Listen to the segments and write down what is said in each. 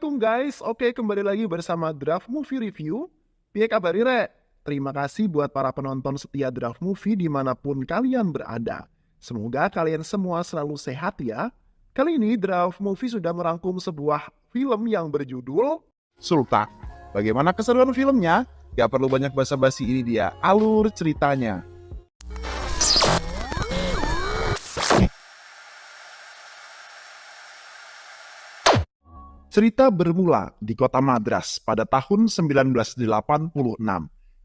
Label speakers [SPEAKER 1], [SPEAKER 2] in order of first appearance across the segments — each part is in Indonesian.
[SPEAKER 1] Assalamualaikum guys. Oke, kembali lagi bersama Draft Movie Review. Piye kabar Re? Terima kasih buat para penonton setia Draft Movie dimanapun kalian berada. Semoga kalian semua selalu sehat ya. Kali ini Draft Movie sudah merangkum sebuah film yang berjudul Sultan. Bagaimana keseruan filmnya? Gak perlu banyak basa-basi, ini dia alur ceritanya. Cerita bermula di kota Madras pada tahun 1986.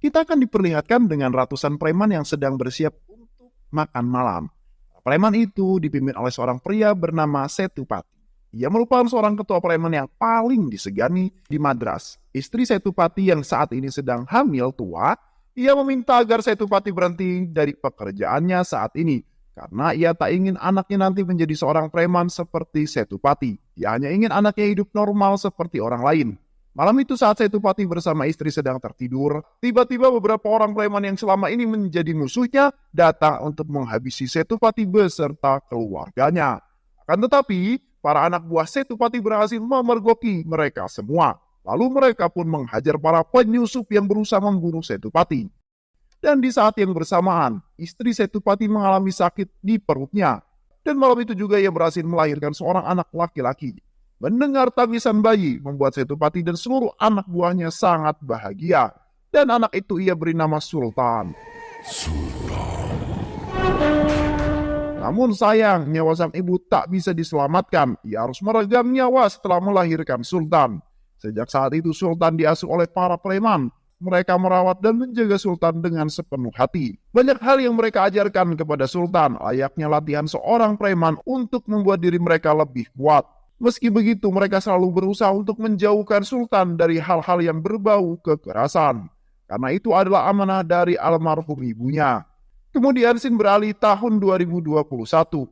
[SPEAKER 1] Kita akan diperlihatkan dengan ratusan preman yang sedang bersiap untuk makan malam. Preman itu dipimpin oleh seorang pria bernama Setupati. Ia merupakan seorang ketua preman yang paling disegani di Madras. Istri Setupati yang saat ini sedang hamil tua, ia meminta agar Setupati berhenti dari pekerjaannya saat ini. Karena ia tak ingin anaknya nanti menjadi seorang preman seperti Setupati. Ia hanya ingin anaknya hidup normal seperti orang lain. Malam itu saat Setupati bersama istri sedang tertidur, tiba-tiba beberapa orang preman yang selama ini menjadi musuhnya datang untuk menghabisi Setupati beserta keluarganya. Akan tetapi, para anak buah Setupati berhasil memergoki mereka semua. Lalu mereka pun menghajar para penyusup yang berusaha membunuh Setupati. Dan di saat yang bersamaan, istri Setupati mengalami sakit di perutnya. Dan malam itu juga ia berhasil melahirkan seorang anak laki-laki. Mendengar tangisan bayi membuat Setupati dan seluruh anak buahnya sangat bahagia. Dan anak itu ia beri nama Sultan. Namun sayang, nyawa sang ibu tak bisa diselamatkan. Ia harus meregang nyawa setelah melahirkan Sultan. Sejak saat itu Sultan diasuh oleh para preman. Mereka merawat dan menjaga Sultan dengan sepenuh hati. Banyak hal yang mereka ajarkan kepada Sultan, layaknya latihan seorang preman untuk membuat diri mereka lebih kuat. Meski begitu, mereka selalu berusaha untuk menjauhkan Sultan dari hal-hal yang berbau kekerasan. Karena itu adalah amanah dari almarhum ibunya. Kemudian scene beralih tahun 2021.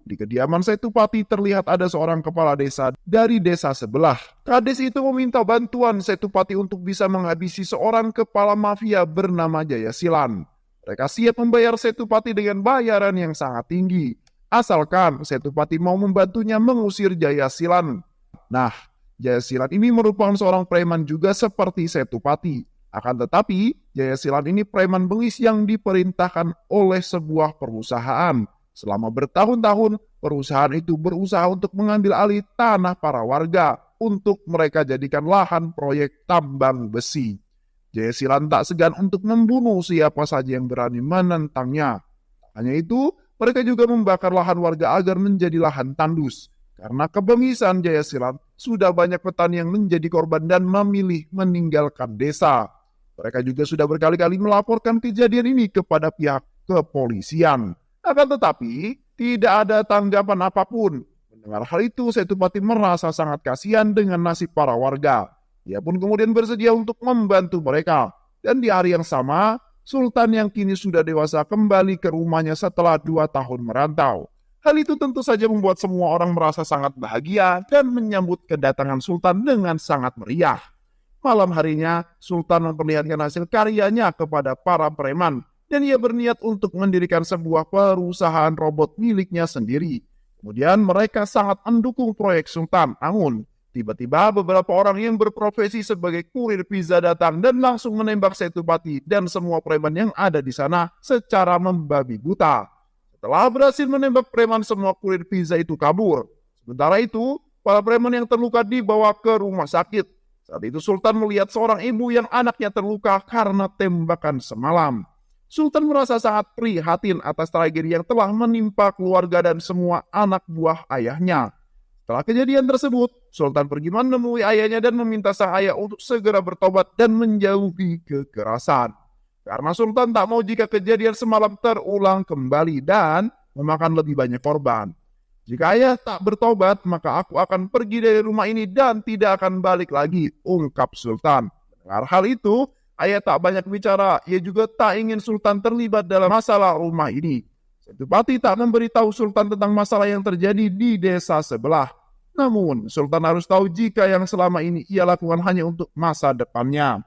[SPEAKER 1] Di kediaman Setupati terlihat ada seorang kepala desa dari desa sebelah. Kades itu meminta bantuan Setupati untuk bisa menghabisi seorang kepala mafia bernama Jayasilan. Mereka siap membayar Setupati dengan bayaran yang sangat tinggi. Asalkan Setupati mau membantunya mengusir Jayasilan. Nah, Jayasilan ini merupakan seorang preman juga seperti Setupati. Akan tetapi, Jayasilan ini preman bengis yang diperintahkan oleh sebuah perusahaan. Selama bertahun-tahun, perusahaan itu berusaha untuk mengambil alih tanah para warga untuk mereka jadikan lahan proyek tambang besi. Jayasilan tak segan untuk membunuh siapa saja yang berani menentangnya. Hanya itu, mereka juga membakar lahan warga agar menjadi lahan tandus. Karena kebengisan Jayasilan, sudah banyak petani yang menjadi korban dan memilih meninggalkan desa. Mereka juga sudah berkali-kali melaporkan kejadian ini kepada pihak kepolisian. Akan tetapi, tidak ada tanggapan apapun. Mendengar hal itu, Setupati merasa sangat kasihan dengan nasib para warga. Ia pun kemudian bersedia untuk membantu mereka. Dan di hari yang sama, Sultan yang kini sudah dewasa kembali ke rumahnya setelah 2 tahun merantau. Hal itu tentu saja membuat semua orang merasa sangat bahagia dan menyambut kedatangan Sultan dengan sangat meriah. Malam harinya, Sultan memperlihatkan hasil karyanya kepada para preman dan ia berniat untuk mendirikan sebuah perusahaan robot miliknya sendiri. Kemudian mereka sangat mendukung proyek Sultan. Namun, tiba-tiba beberapa orang yang berprofesi sebagai kurir pizza datang dan langsung menembak Setupati dan semua preman yang ada di sana secara membabi buta. Setelah berhasil menembak preman, semua kurir pizza itu kabur. Sementara itu, para preman yang terluka dibawa ke rumah sakit. Saat itu Sultan melihat seorang ibu yang anaknya terluka karena tembakan semalam. Sultan merasa sangat prihatin atas tragedi yang telah menimpa keluarga dan semua anak buah ayahnya. Setelah kejadian tersebut, Sultan pergi menemui ayahnya dan meminta sang ayah untuk segera bertobat dan menjauhi kekerasan. Karena Sultan tak mau jika kejadian semalam terulang kembali dan memakan lebih banyak korban. Jika ayah tak bertobat, maka aku akan pergi dari rumah ini dan tidak akan balik lagi, ungkap Sultan. Mendengar hal itu, ayah tak banyak bicara, ia juga tak ingin Sultan terlibat dalam masalah rumah ini. Setupati tak memberitahu Sultan tentang masalah yang terjadi di desa sebelah. Namun, Sultan harus tahu jika yang selama ini ia lakukan hanya untuk masa depannya.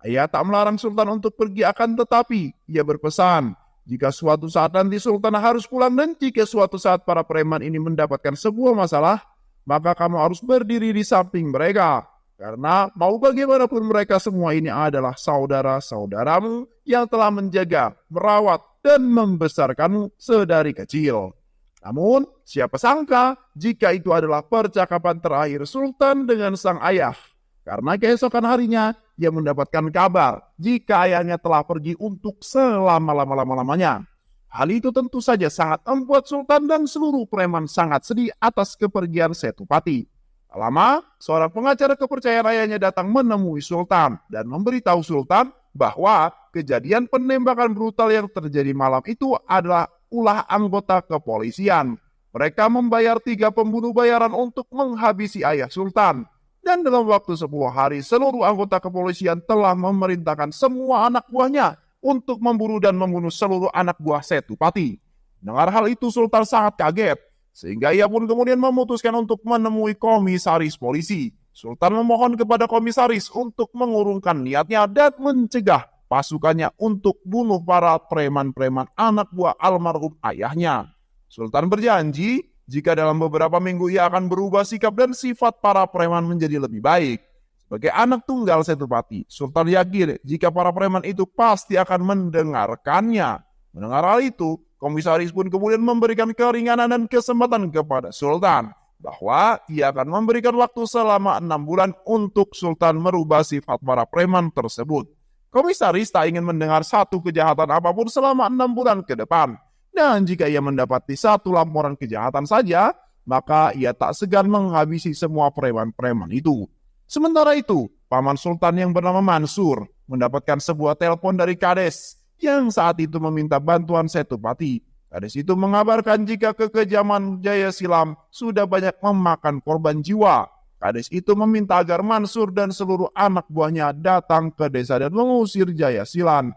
[SPEAKER 1] Ayah tak melarang Sultan untuk pergi, akan tetapi ia berpesan, jika suatu saat nanti Sultan harus pulang dan jika suatu saat para preman ini mendapatkan sebuah masalah, maka kamu harus berdiri di samping mereka. Karena mau bagaimanapun mereka semua ini adalah saudara-saudaramu yang telah menjaga, merawat, dan membesarkanmu sedari kecil. Namun, siapa sangka jika itu adalah percakapan terakhir Sultan dengan sang ayah. Karena keesokan harinya, ia mendapatkan kabar jika ayahnya telah pergi untuk selama-lamanya. Hal itu tentu saja sangat membuat Sultan dan seluruh preman sangat sedih atas kepergian Setupati. Tak lama, seorang pengacara kepercayaan ayahnya datang menemui Sultan dan memberitahu Sultan bahwa kejadian penembakan brutal yang terjadi malam itu adalah ulah anggota kepolisian. Mereka membayar 3 pembunuh bayaran untuk menghabisi ayah Sultan. Dan dalam waktu 10 hari, seluruh anggota kepolisian telah memerintahkan semua anak buahnya untuk memburu dan membunuh seluruh anak buah Setupati. Dengar hal itu, Sultan sangat kaget, sehingga ia pun kemudian memutuskan untuk menemui komisaris polisi. Sultan memohon kepada komisaris untuk mengurungkan niatnya dan mencegah pasukannya untuk bunuh para preman-preman anak buah almarhum ayahnya. Sultan berjanji jika dalam beberapa minggu ia akan berubah sikap dan sifat para preman menjadi lebih baik. Sebagai anak tunggal Setupati, Sultan yakin jika para preman itu pasti akan mendengarkannya. Mendengar hal itu, komisaris pun kemudian memberikan keringanan dan kesempatan kepada Sultan bahwa ia akan memberikan waktu selama 6 bulan untuk Sultan merubah sifat para preman tersebut. Komisaris tak ingin mendengar satu kejahatan apapun selama 6 bulan ke depan. Dan jika ia mendapati satu laporan kejahatan saja, maka ia tak segan menghabisi semua preman-preman itu. Sementara itu, paman Sultan yang bernama Mansur mendapatkan sebuah telepon dari Kades yang saat itu meminta bantuan Setupati. Kades itu mengabarkan jika kekejaman Jaya Silam sudah banyak memakan korban jiwa. Kades itu meminta agar Mansur dan seluruh anak buahnya datang ke desa dan mengusir Jaya Silan.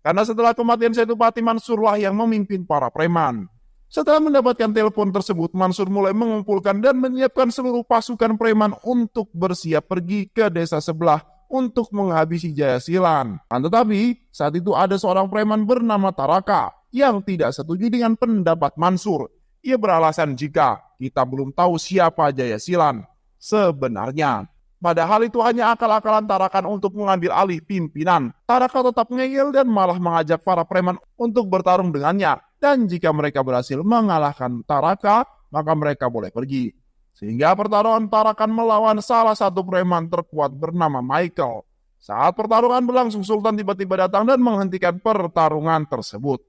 [SPEAKER 1] Karena setelah kematian Setupati, Mansurlah yang memimpin para preman. Setelah mendapatkan telepon tersebut, Mansur mulai mengumpulkan dan menyiapkan seluruh pasukan preman untuk bersiap pergi ke desa sebelah untuk menghabisi Jaya Silan. Tetapi, saat itu ada seorang preman bernama Taraka yang tidak setuju dengan pendapat Mansur. Ia beralasan jika kita belum tahu siapa Jaya Silan sebenarnya. Padahal itu hanya akal-akalan Tarakan untuk mengambil alih pimpinan. Taraka tetap ngeyel dan malah mengajak para preman untuk bertarung dengannya. Dan jika mereka berhasil mengalahkan Taraka, maka mereka boleh pergi. Sehingga pertarungan Tarakan melawan salah satu preman terkuat bernama Michael. Saat pertarungan berlangsung, Sultan tiba-tiba datang dan menghentikan pertarungan tersebut.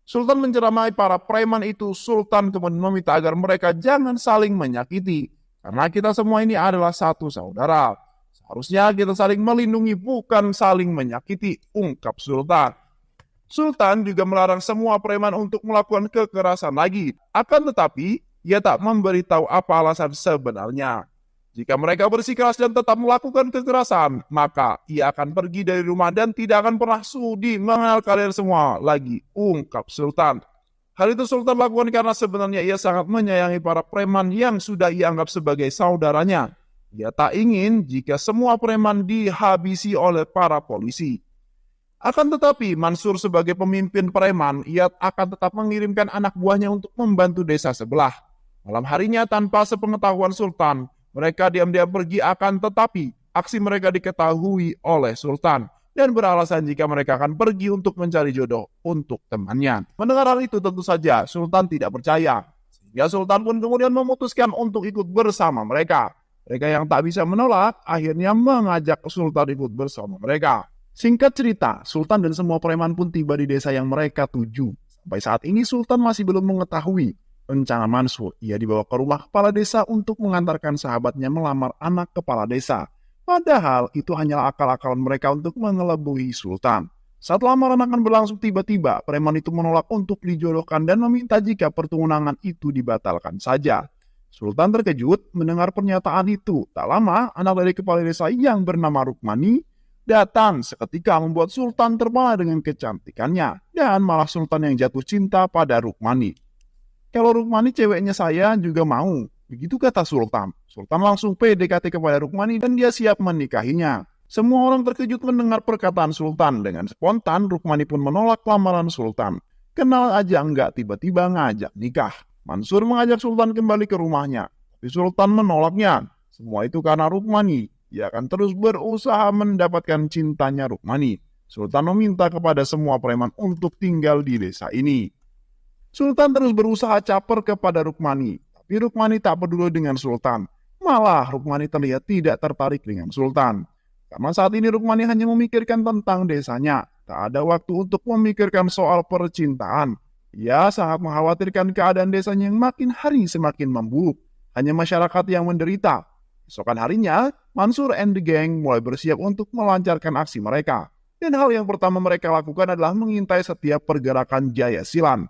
[SPEAKER 1] Sultan menceramai para preman itu. Sultan kemudian meminta agar mereka jangan saling menyakiti. Karena kita semua ini adalah satu saudara. Seharusnya kita saling melindungi, bukan saling menyakiti, ungkap Sultan. Sultan juga melarang semua preman untuk melakukan kekerasan lagi. Akan tetapi, ia tak memberitahu apa alasan sebenarnya. Jika mereka bersikeras dan tetap melakukan kekerasan, maka ia akan pergi dari rumah dan tidak akan pernah sudi mengenal kalian semua lagi, ungkap Sultan. Hal itu Sultan lakukan karena sebenarnya ia sangat menyayangi para preman yang sudah ia anggap sebagai saudaranya. Ia tak ingin jika semua preman dihabisi oleh para polisi. Akan tetapi, Mansur sebagai pemimpin preman, ia akan tetap mengirimkan anak buahnya untuk membantu desa sebelah. Malam harinya, tanpa sepengetahuan Sultan, mereka diam-diam pergi, akan tetapi aksi mereka diketahui oleh Sultan dan beralasan jika mereka akan pergi untuk mencari jodoh untuk temannya. Mendengar hal itu tentu saja Sultan tidak percaya, sehingga Sultan pun kemudian memutuskan untuk ikut bersama mereka. Mereka yang tak bisa menolak akhirnya mengajak Sultan ikut bersama mereka. Singkat cerita, Sultan dan semua preman pun tiba di desa yang mereka tuju. Sampai saat ini Sultan masih belum mengetahui rencana Mansur. Ia dibawa ke rumah kepala desa untuk mengantarkan sahabatnya melamar anak kepala desa. Padahal itu hanyalah akal-akalan mereka untuk mengelabui Sultan. Saat lamaran akan berlangsung, tiba-tiba preman itu menolak untuk dijodohkan dan meminta jika pertunangan itu dibatalkan saja. Sultan terkejut mendengar pernyataan itu. Tak lama, anak dari kepala desa yang bernama Rukmani datang seketika membuat Sultan terpana dengan kecantikannya. Dan malah Sultan yang jatuh cinta pada Rukmani. Kalau Rukmani ceweknya saya juga mau. Begitu kata Sultan. Sultan langsung PDKT kepada Rukmani dan dia siap menikahinya. Semua orang terkejut mendengar perkataan Sultan. Dengan spontan Rukmani pun menolak lamaran Sultan. Kenal aja enggak, tiba-tiba ngajak nikah. Mansur mengajak Sultan kembali ke rumahnya. Tapi Sultan menolaknya. Semua itu karena Rukmani. ia akan terus berusaha mendapatkan cintanya Rukmani. Sultan meminta kepada semua preman untuk tinggal di desa ini. Sultan terus berusaha caper kepada Rukmani, tapi Rukmani tak peduli dengan Sultan. Malah Rukmani terlihat tidak tertarik dengan Sultan. Karena saat ini Rukmani hanya memikirkan tentang desanya, tak ada waktu untuk memikirkan soal percintaan. Ia sangat mengkhawatirkan keadaan desanya yang makin hari semakin memburuk. Hanya masyarakat yang menderita. Esokan harinya, Mansur and the gang mulai bersiap untuk melancarkan aksi mereka. Dan hal yang pertama mereka lakukan adalah mengintai setiap pergerakan Jaya Silan.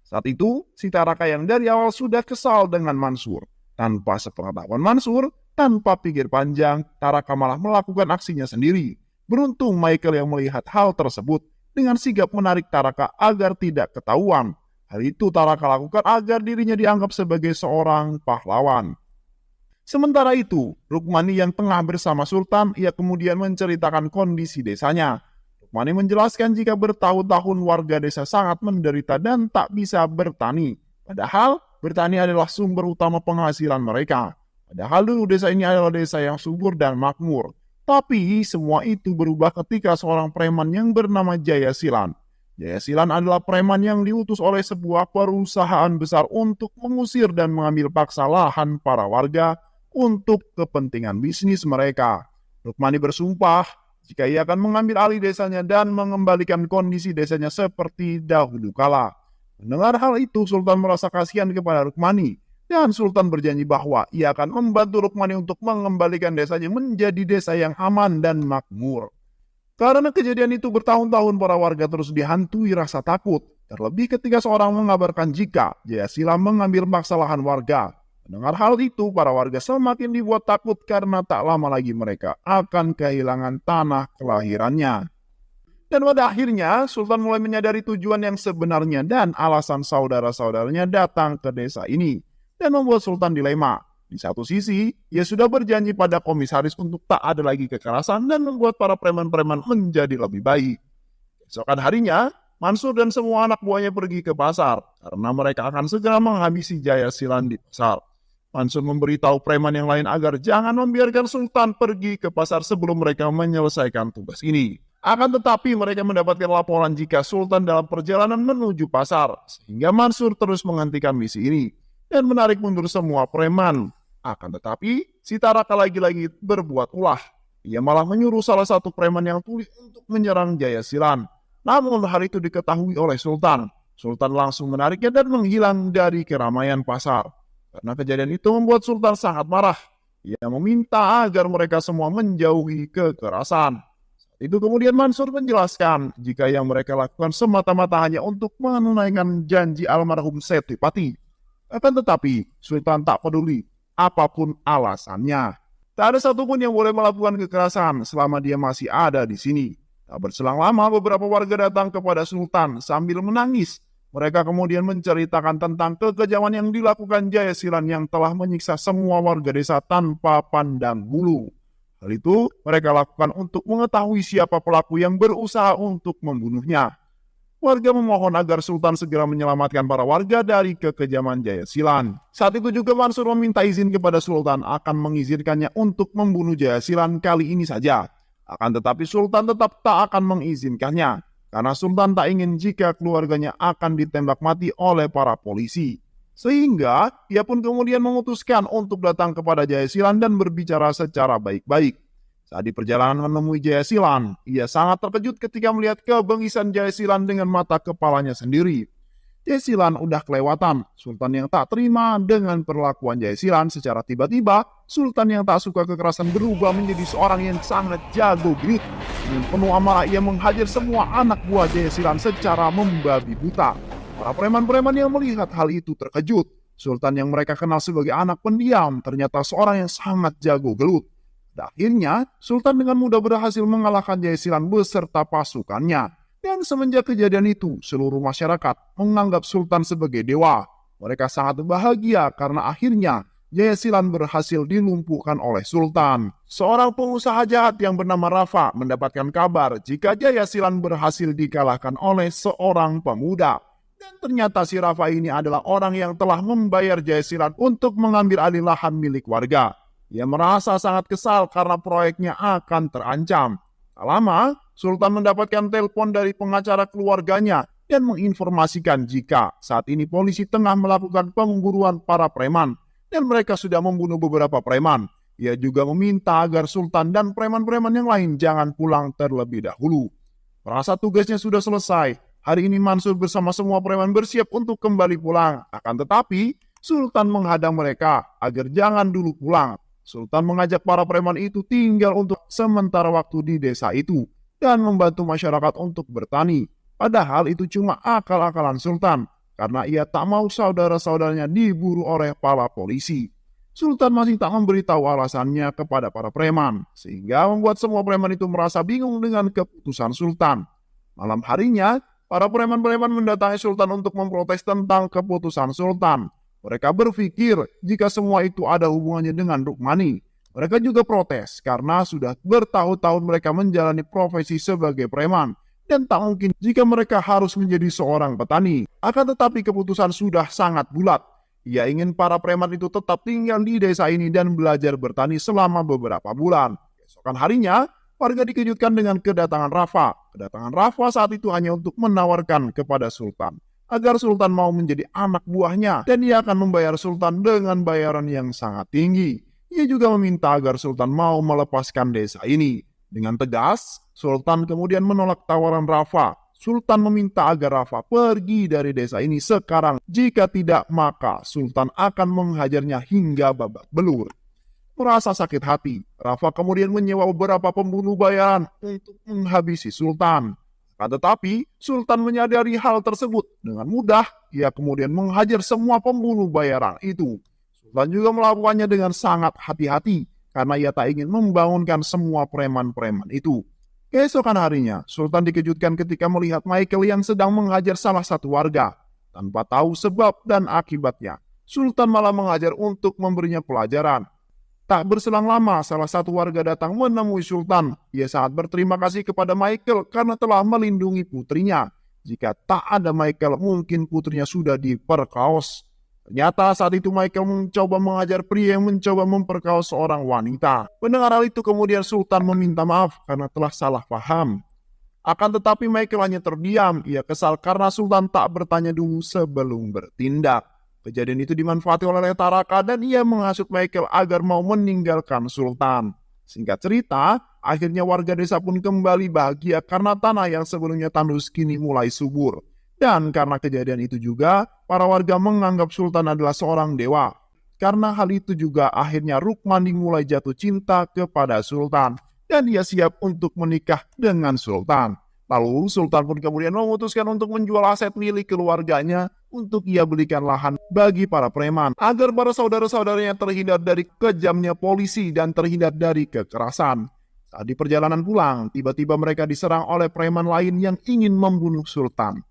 [SPEAKER 1] Saat itu, si Taraka yang dari awal sudah kesal dengan Mansur. Tanpa sepengetahuan Mansur, tanpa pikir panjang, Taraka malah melakukan aksinya sendiri. Beruntung Michael yang melihat hal tersebut dengan sigap menarik Taraka agar tidak ketahuan. Hal itu Taraka lakukan agar dirinya dianggap sebagai seorang pahlawan. Sementara itu, Rukmani yang tengah bersama Sultan, ia kemudian menceritakan kondisi desanya. Rukmani menjelaskan jika bertahun-tahun warga desa sangat menderita dan tak bisa bertani. Padahal, bertani adalah sumber utama penghasilan mereka. Padahal dulu desa ini adalah desa yang subur dan makmur. Tapi semua itu berubah ketika seorang preman yang bernama Jaya Silan. Jaya Silan adalah preman yang diutus oleh sebuah perusahaan besar untuk mengusir dan mengambil paksa lahan para warga untuk kepentingan bisnis mereka. Rukmani bersumpah jika ia akan mengambil alih desanya dan mengembalikan kondisi desanya seperti dahulu kala. Mendengar hal itu, Sultan merasa kasihan kepada Rukmani. Dan Sultan berjanji bahwa ia akan membantu Rukmani untuk mengembalikan desanya menjadi desa yang aman dan makmur. Karena kejadian itu bertahun-tahun para warga terus dihantui rasa takut. Terlebih ketika seorang mengabarkan jika Jaya Silan mengambil paksa lahan warga. Mendengar hal itu, para warga semakin dibuat takut karena tak lama lagi mereka akan kehilangan tanah kelahirannya. Dan pada akhirnya, Sultan mulai menyadari tujuan yang sebenarnya dan alasan saudara-saudaranya datang ke desa ini. Dan membuat Sultan dilema. Di satu sisi, ia sudah berjanji pada komisaris untuk tak ada lagi kekerasan dan membuat para preman-preman menjadi lebih baik. Esokan harinya, Mansur dan semua anak buahnya pergi ke pasar karena mereka akan segera menghabisi Jaya Silan di pasar. Mansur memberitahu preman yang lain agar jangan membiarkan Sultan pergi ke pasar sebelum mereka menyelesaikan tugas ini. Akan tetapi mereka mendapatkan laporan jika Sultan dalam perjalanan menuju pasar, sehingga Mansur terus menghentikan misi ini dan menarik mundur semua preman. Akan tetapi, si Taraka lagi-lagi berbuat ulah. Ia malah menyuruh salah satu preman yang tuli untuk menyerang Jaya Silan. Namun hal itu diketahui oleh Sultan. Sultan langsung menariknya dan menghilang dari keramaian pasar. Karena kejadian itu membuat Sultan sangat marah. Ia meminta agar mereka semua menjauhi kekerasan. Itu kemudian Mansur menjelaskan jika yang mereka lakukan semata-mata hanya untuk menunaikan janji almarhum Setipati. Akan tetapi, Sultan tak peduli apapun alasannya. Tak ada satupun yang boleh melakukan kekerasan selama dia masih ada di sini. Tak berselang lama, beberapa warga datang kepada Sultan sambil menangis. Mereka kemudian menceritakan tentang kekejaman yang dilakukan Jaya Silan yang telah menyiksa semua warga desa tanpa pandang bulu. Hal itu mereka lakukan untuk mengetahui siapa pelaku yang berusaha untuk membunuhnya. Warga memohon agar Sultan segera menyelamatkan para warga dari kekejaman Jaya Silan. Saat itu juga Mansur meminta izin kepada Sultan akan mengizinkannya untuk membunuh Jaya Silan kali ini saja. Akan tetapi Sultan tetap tak akan mengizinkannya. Karena Sultan tak ingin jika keluarganya akan ditembak mati oleh para polisi. Sehingga ia pun kemudian memutuskan untuk datang kepada Jaya Silan dan berbicara secara baik-baik. Saat di perjalanan menemui Jaya Silan, ia sangat terkejut ketika melihat kebengisan Jaya Silan dengan mata kepalanya sendiri. Jaya Silan udah kelewatan. Sultan yang tak terima dengan perlakuan Jaya Silan secara tiba-tiba, Sultan yang tak suka kekerasan berubah menjadi seorang yang sangat jago grit. Dengan penuh amarah ia menghajar semua anak buah Jaya Silan secara membabi buta. Para preman-preman yang melihat hal itu terkejut. Sultan yang mereka kenal sebagai anak pendiam ternyata seorang yang sangat jago gelut. Dan akhirnya, Sultan dengan mudah berhasil mengalahkan Jaya Silan beserta pasukannya. Dan semenjak kejadian itu, seluruh masyarakat menganggap Sultan sebagai dewa. Mereka sangat bahagia karena akhirnya Jaya Silan berhasil dilumpuhkan oleh Sultan. Seorang pengusaha jahat yang bernama Rafa mendapatkan kabar jika Jaya Silan berhasil dikalahkan oleh seorang pemuda. Dan ternyata si Rafa ini adalah orang yang telah membayar Jaya Silan untuk mengambil alih lahan milik warga. Ia merasa sangat kesal karena proyeknya akan terancam. Tak lama, Sultan mendapatkan telepon dari pengacara keluarganya dan menginformasikan jika saat ini polisi tengah melakukan pemburuan para preman dan mereka sudah membunuh beberapa preman. Ia juga meminta agar Sultan dan preman-preman yang lain jangan pulang terlebih dahulu. Merasa tugasnya sudah selesai, hari ini Mansur bersama semua preman bersiap untuk kembali pulang. Akan tetapi, Sultan menghadang mereka agar jangan dulu pulang. Sultan mengajak para preman itu tinggal untuk sementara waktu di desa itu dan membantu masyarakat untuk bertani. Padahal itu cuma akal-akalan Sultan, karena ia tak mau saudara-saudaranya diburu oleh para polisi. Sultan masih tak memberitahu alasannya kepada para preman, sehingga membuat semua preman itu merasa bingung dengan keputusan Sultan. Malam harinya, para preman-preman mendatangi Sultan untuk memprotes tentang keputusan Sultan. Mereka berpikir jika semua itu ada hubungannya dengan Rukmani. Mereka juga protes karena sudah bertahun-tahun mereka menjalani profesi sebagai preman, dan tak mungkin jika mereka harus menjadi seorang petani. Akan tetapi keputusan sudah sangat bulat. Ia ingin para preman itu tetap tinggal di desa ini dan belajar bertani selama beberapa bulan. Keesokan harinya, warga dikejutkan dengan kedatangan Rafa. Kedatangan Rafa saat itu hanya untuk menawarkan kepada Sultan agar Sultan mau menjadi anak buahnya dan ia akan membayar Sultan dengan bayaran yang sangat tinggi. Ia juga meminta agar Sultan mau melepaskan desa ini. Dengan tegas, Sultan kemudian menolak tawaran Rafa. Sultan meminta agar Rafa pergi dari desa ini sekarang. Jika tidak, maka Sultan akan menghajarnya hingga babak belur. Merasa sakit hati, Rafa kemudian menyewa beberapa pembunuh bayaran untuk menghabisi Sultan. Akan tetapi, Sultan menyadari hal tersebut. Dengan mudah, ia kemudian menghajar semua pembunuh bayaran itu. Sultan juga melakukannya dengan sangat hati-hati, karena ia tak ingin membangunkan semua preman-preman itu. Keesokan harinya, Sultan dikejutkan ketika melihat Michael yang sedang menghajar salah satu warga. Tanpa tahu sebab dan akibatnya, Sultan malah menghajar untuk memberinya pelajaran. Tak berselang lama, salah satu warga datang menemui Sultan. Ia sangat berterima kasih kepada Michael karena telah melindungi putrinya. Jika tak ada Michael, mungkin putrinya sudah diperkaos. Ternyata saat itu Michael mencoba mengajar pria yang mencoba memperkaos seorang wanita. Mendengar hal itu kemudian Sultan meminta maaf karena telah salah paham. Akan tetapi Michael hanya terdiam. Ia kesal karena Sultan tak bertanya dulu sebelum bertindak. Kejadian itu dimanfaati oleh Taraka dan ia menghasut Michael agar mau meninggalkan Sultan. Singkat cerita, akhirnya warga desa pun kembali bahagia karena tanah yang sebelumnya tandus kini mulai subur. Dan karena kejadian itu juga, para warga menganggap Sultan adalah seorang dewa. Karena hal itu juga akhirnya Rukmani mulai jatuh cinta kepada Sultan. Dan ia siap untuk menikah dengan Sultan. Lalu Sultan pun kemudian memutuskan untuk menjual aset milik keluarganya untuk ia belikan lahan bagi para preman. Agar para saudara-saudaranya terhindar dari kejamnya polisi dan terhindar dari kekerasan. Saat di perjalanan pulang, tiba-tiba mereka diserang oleh preman lain yang ingin membunuh Sultan.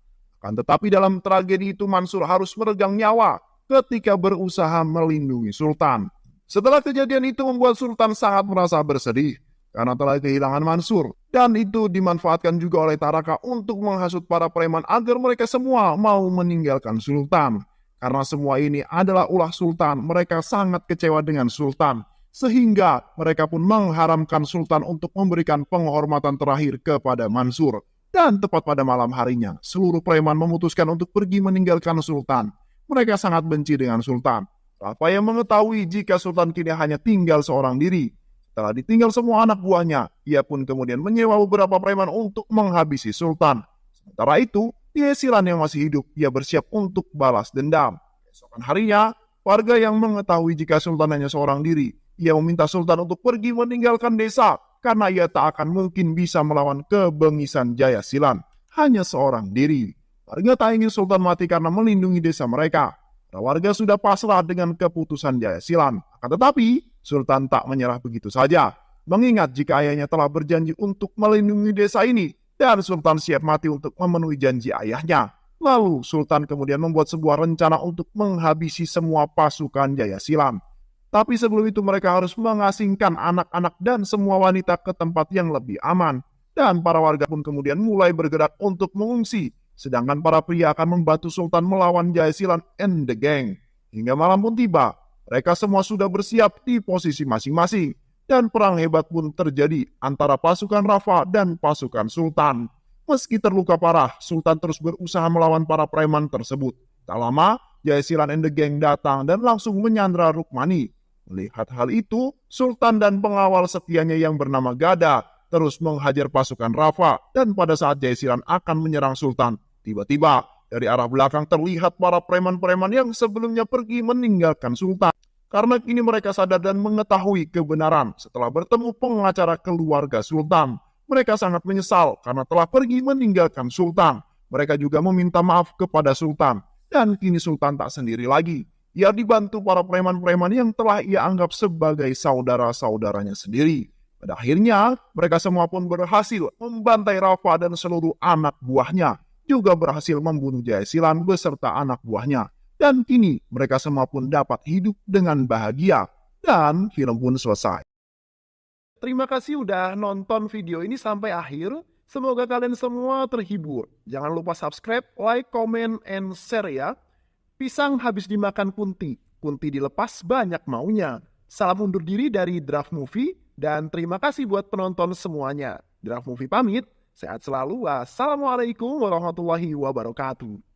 [SPEAKER 1] Tetapi dalam tragedi itu Mansur harus meregang nyawa ketika berusaha melindungi Sultan. Setelah kejadian itu membuat Sultan sangat merasa bersedih karena telah kehilangan Mansur. Dan itu dimanfaatkan juga oleh Taraka untuk menghasut para preman agar mereka semua mau meninggalkan Sultan. Karena semua ini adalah ulah Sultan, mereka sangat kecewa dengan Sultan. Sehingga mereka pun mengharamkan Sultan untuk memberikan penghormatan terakhir kepada Mansur. Dan tepat pada malam harinya, seluruh preman memutuskan untuk pergi meninggalkan Sultan. Mereka sangat benci dengan Sultan. Rafa yang mengetahui jika Sultan kini hanya tinggal seorang diri. Setelah ditinggal semua anak buahnya, ia pun kemudian menyewa beberapa preman untuk menghabisi Sultan. Sementara itu, Yesilan yang masih hidup, ia bersiap untuk balas dendam. Keesokan harinya, warga yang mengetahui jika Sultan hanya seorang diri, ia meminta Sultan untuk pergi meninggalkan desa. Karena ia tak akan mungkin bisa melawan kebengisan Jayasilan. Hanya seorang diri. Warga tak ingin Sultan mati karena melindungi desa mereka. Warga sudah pasrah dengan keputusan Jayasilan. Akan tetapi, Sultan tak menyerah begitu saja. Mengingat jika ayahnya telah berjanji untuk melindungi desa ini. Dan Sultan siap mati untuk memenuhi janji ayahnya. Lalu, Sultan kemudian membuat sebuah rencana untuk menghabisi semua pasukan Jayasilan. Tapi sebelum itu mereka harus mengasingkan anak-anak dan semua wanita ke tempat yang lebih aman. Dan para warga pun kemudian mulai bergerak untuk mengungsi. Sedangkan para pria akan membantu Sultan melawan Jayasilan and the gang. Hingga malam pun tiba. Mereka semua sudah bersiap di posisi masing-masing. Dan perang hebat pun terjadi antara pasukan Rafa dan pasukan Sultan. Meski terluka parah, Sultan terus berusaha melawan para preman tersebut. Tak lama, Jaisilan and the Gang datang dan langsung menyandra Rukmani. Melihat hal itu, Sultan dan pengawal setianya yang bernama Gada terus menghajar pasukan Rafa, dan pada saat Jaisilan akan menyerang Sultan, tiba-tiba dari arah belakang terlihat para preman-preman yang sebelumnya pergi meninggalkan Sultan. Karena kini mereka sadar dan mengetahui kebenaran setelah bertemu pengacara keluarga Sultan. Mereka sangat menyesal karena telah pergi meninggalkan Sultan. Mereka juga meminta maaf kepada Sultan. Dan kini Sultan tak sendiri lagi. Ia dibantu para preman-preman yang telah ia anggap sebagai saudara-saudaranya sendiri. Pada akhirnya, mereka semua pun berhasil membantai Rafa dan seluruh anak buahnya. Juga berhasil membunuh Jaisilan beserta anak buahnya. Dan kini mereka semua pun dapat hidup dengan bahagia. Dan film pun selesai. Terima kasih udah nonton video ini sampai akhir. Semoga kalian semua terhibur. Jangan lupa subscribe, like, comment, and share ya. Pisang habis dimakan Kunti. Kunti dilepas banyak maunya. Salam undur diri dari Draft Movie. Dan terima kasih buat penonton semuanya. Draft Movie pamit. Sehat selalu. Wassalamualaikum warahmatullahi wabarakatuh.